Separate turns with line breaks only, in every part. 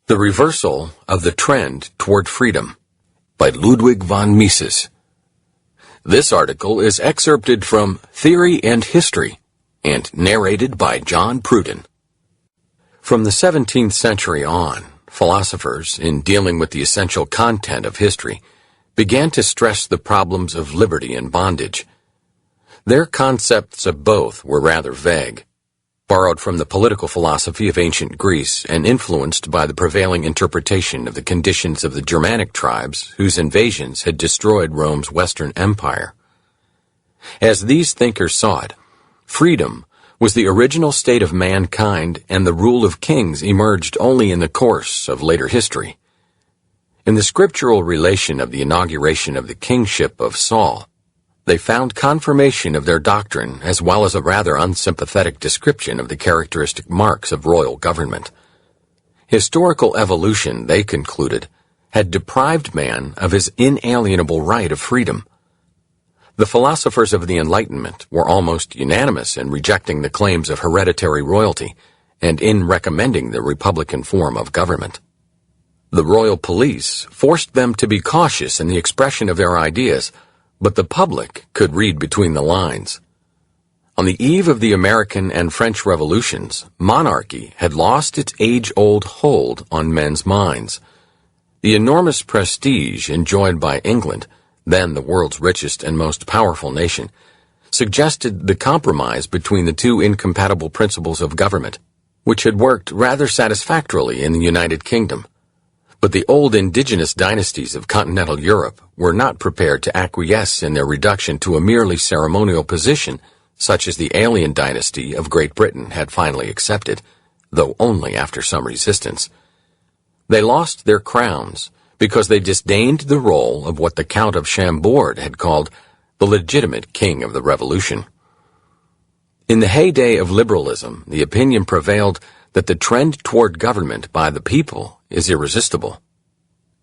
The Reversal of the Trend Toward Freedom by Ludwig von Mises. This article is excerpted from Theory and History and narrated by John Pruden. From the 17th century on, philosophers, in dealing with the essential content of history, began to stress the problems of liberty and bondage. Their concepts of both were rather vague, borrowed from the political philosophy of ancient Greece and influenced by the prevailing interpretation of the conditions of the Germanic tribes whose invasions had destroyed Rome's Western Empire. As these thinkers saw it, freedom was the original state of mankind, and the rule of kings emerged only in the course of later history. In the scriptural relation of the inauguration of the kingship of Saul, they found confirmation of their doctrine as well as a rather unsympathetic description of the characteristic marks of royal government. Historical evolution, they concluded, had deprived man of his inalienable right of freedom. The philosophers of the Enlightenment were almost unanimous in rejecting the claims of hereditary royalty and in recommending the republican form of government. The royal police forced them to be cautious in the expression of their ideas, but the public could read between the lines. On the eve of the American and French revolutions, monarchy had lost its age-old hold on men's minds. The enormous prestige enjoyed by England, then the world's richest and most powerful nation, suggested the compromise between the two incompatible principles of government, which had worked rather satisfactorily in the United Kingdom. But the old indigenous dynasties of continental Europe were not prepared to acquiesce in their reduction to a merely ceremonial position, such as the alien dynasty of Great Britain had finally accepted, though only after some resistance. They lost their crowns because they disdained the role of what the Count of Chambord had called the legitimate king of the revolution. In the heyday of liberalism, the opinion prevailed that the trend toward government by the people is irresistible.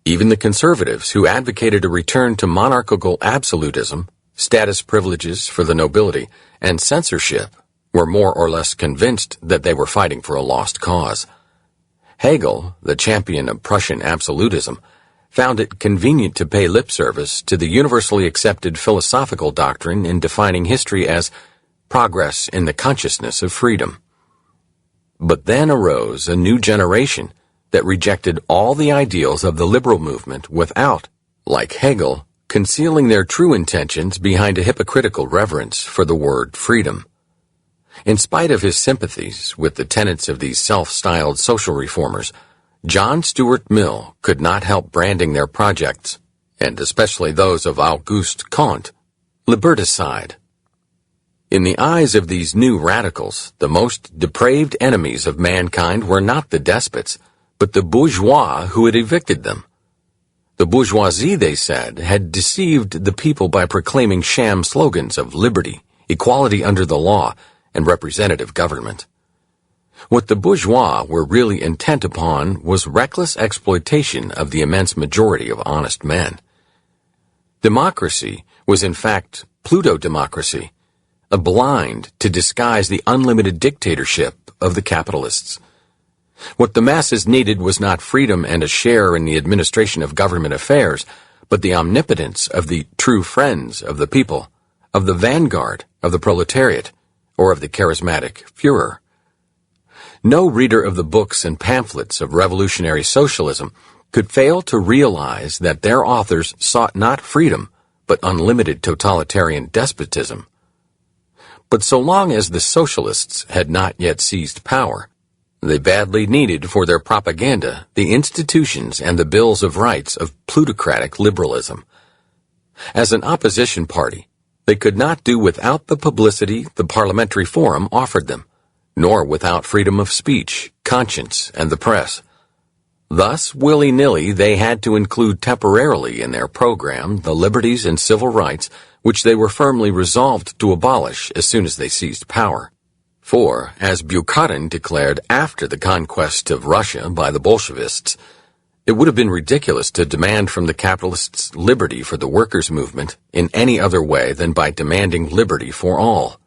Even the conservatives who advocated a return to monarchical absolutism, status privileges for the nobility, and censorship were more or less convinced that they were fighting for a lost cause. Hegel, the champion of Prussian absolutism, found it convenient to pay lip service to the universally accepted philosophical doctrine in defining history as progress in the consciousness of freedom. But then arose a new generation that rejected all the ideals of the liberal movement without, like Hegel, concealing their true intentions behind a hypocritical reverence for the word freedom. In spite of his sympathies with the tenets of these self-styled social reformers, John Stuart Mill could not help branding their projects, and especially those of Auguste Comte, liberticide. In the eyes of these new radicals, the most depraved enemies of mankind were not the despots, but the bourgeois who had evicted them. The bourgeoisie, they said, had deceived the people by proclaiming sham slogans of liberty, equality under the law, and representative government. What the bourgeois were really intent upon was reckless exploitation of the immense majority of honest men. Democracy was in fact plutodemocracy, a blind to disguise the unlimited dictatorship of the capitalists. What the masses needed was not freedom and a share in the administration of government affairs, but the omnipotence of the true friends of the people, of the vanguard of the proletariat, or of the charismatic Führer. No reader of the books and pamphlets of revolutionary socialism could fail to realize that their authors sought not freedom, but unlimited totalitarian despotism. But so long as the socialists had not yet seized power, they badly needed for their propaganda the institutions and the bills of rights of plutocratic liberalism. As an opposition party, they could not do without the publicity the parliamentary forum offered them, nor without freedom of speech, conscience, and the press. Thus, willy-nilly, they had to include temporarily in their program the liberties and civil rights which they were firmly resolved to abolish as soon as they seized power. For, as Bukharin declared after the conquest of Russia by the Bolshevists, it would have been ridiculous to demand from the capitalists liberty for the workers' movement in any other way than by demanding liberty for all.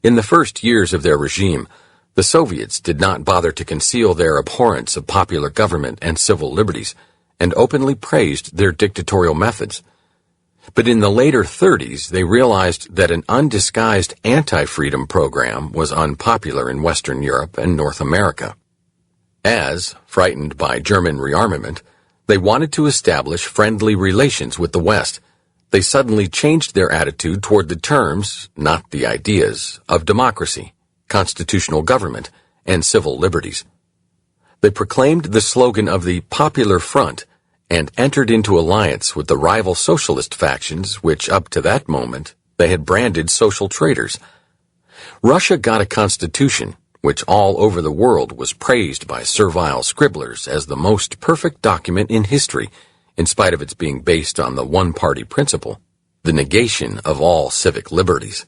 In the first years of their regime, The Soviets did not bother to conceal their abhorrence of popular government and civil liberties, and openly praised their dictatorial methods. But in the later 30s, they realized that an undisguised anti-freedom program was unpopular in Western Europe and North America. As, frightened by German rearmament, they wanted to establish friendly relations with the West, they suddenly changed their attitude toward the terms, not the ideas, of democracy, constitutional government, and civil liberties. They proclaimed the slogan of the Popular Front and entered into alliance with the rival socialist factions which, up to that moment, they had branded social traitors. Russia got a constitution which all over the world was praised by servile scribblers as the most perfect document in history, in spite of its being based on the one-party principle, the negation of all civic liberties.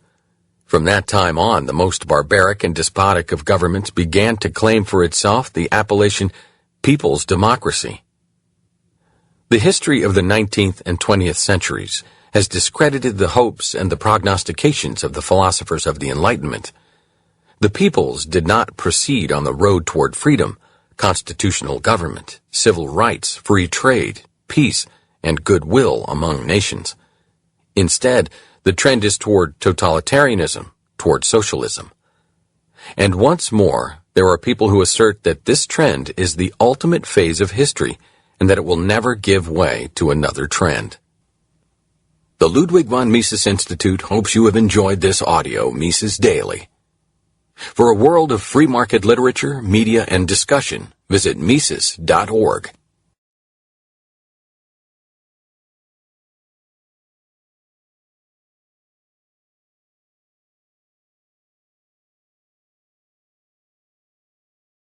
From that time on, the most barbaric and despotic of governments began to claim for itself the appellation People's Democracy. The history of the 19th and 20th centuries has discredited the hopes and the prognostications of the philosophers of the Enlightenment. The peoples did not proceed on the road toward freedom, constitutional government, civil rights, free trade, peace, and goodwill among nations. Instead, the trend is toward totalitarianism, toward socialism. And once more, there are people who assert that this trend is the ultimate phase of history and that it will never give way to another trend. The Ludwig von Mises Institute hopes you have enjoyed this audio Mises Daily. For a world of free market literature, media, and discussion, visit Mises.org.